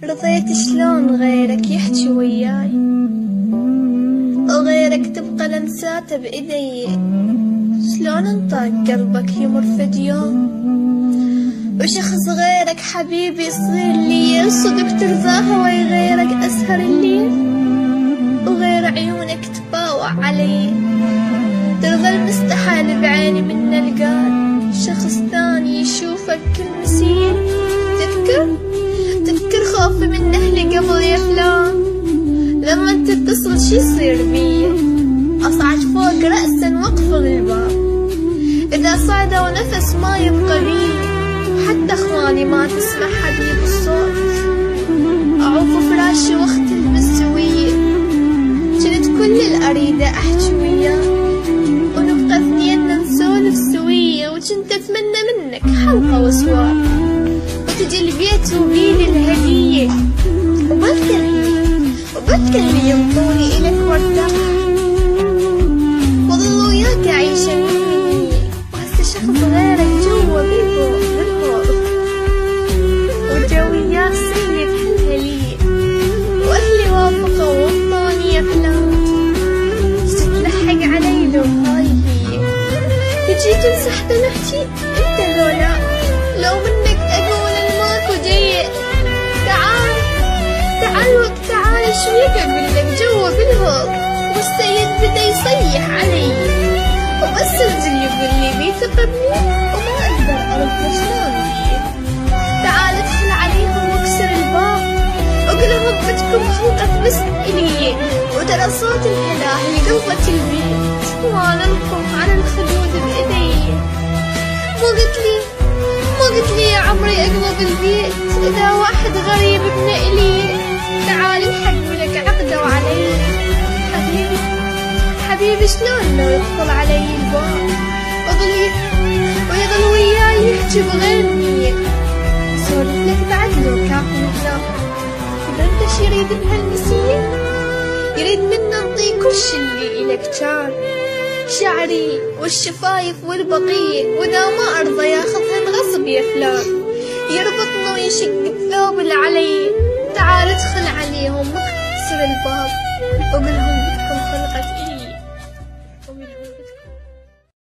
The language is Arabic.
رضيت شلون غيرك يحكي وياي وغيرك تبقى لمساته بإيدي، شلون انطاق قلبك يمر فد يوم وشخص غيرك حبيبي يصير لي، صدق ترضاها وي غيرك أسهر الليل وغير عيونك تباوع علي، ترضى المستحيل بعيني من القال شخص ثاني يشوفك كل مسير. تذكر خوفي من أهلي قبل يا فلان، لما انت تتصل شي يصير بي أصعد فوق رأسا واقفل الباب، إذا صعدوا نفس ما يبقى بي، حتى اخواني ما تسمع حبيب الصوت، أعوف فراشي واختل بالسوية، كنت كل الأريدة أحكي وياه ونبقى اثنيننا نسولف سوية، وكنت أتمنى منك حلقة وسوار وتجي البيت وبيدي الهدية، وبذكر اللي ينطوني إلك وارتاح وظل وياك أعيش مني، وهسه شخص غيرك جوا بالهول وجوياك سيد هالهلية، وأهلي وافقوا وانطوني أفلام تتلحق علي لو هاي هي، وجيت نسحت نحكي انت لولا لو منك أقول الماكو جيد، تعال شويك أقولك جوا بالهول، والسيد بدا يصيح علي وبس الرجل يقولي بيثقبني وما أقدر أرد شلون بيه، تعال ادخل عليهم واكسر الباب وقلهم بدكم خلقت بس إلي، وترى صوت الهلاهل قلبة البيت واننكم على الخدود بإيدي، مو قلت لي يا عمري اقلب البيت اذا واحد غريب ابن الي، تعال الحق ولك عقده علي حبيبي شلون لو يدخل علي الباب ويظل وياي يحكي بغير نية، سولف لك بعد لو كافي مثلاث بدك شي يريد بهالنسية، يريد منا نطي كل شي اللي إلك كان شعري والشفايف والبقية، وإذا ما أرضى ياخذهن غصب يا فلان، يربطنا ويشق الثوب اللي علي، تعال ادخل عليهم واكسر الباب وقلهم بدكم خلقت إلي.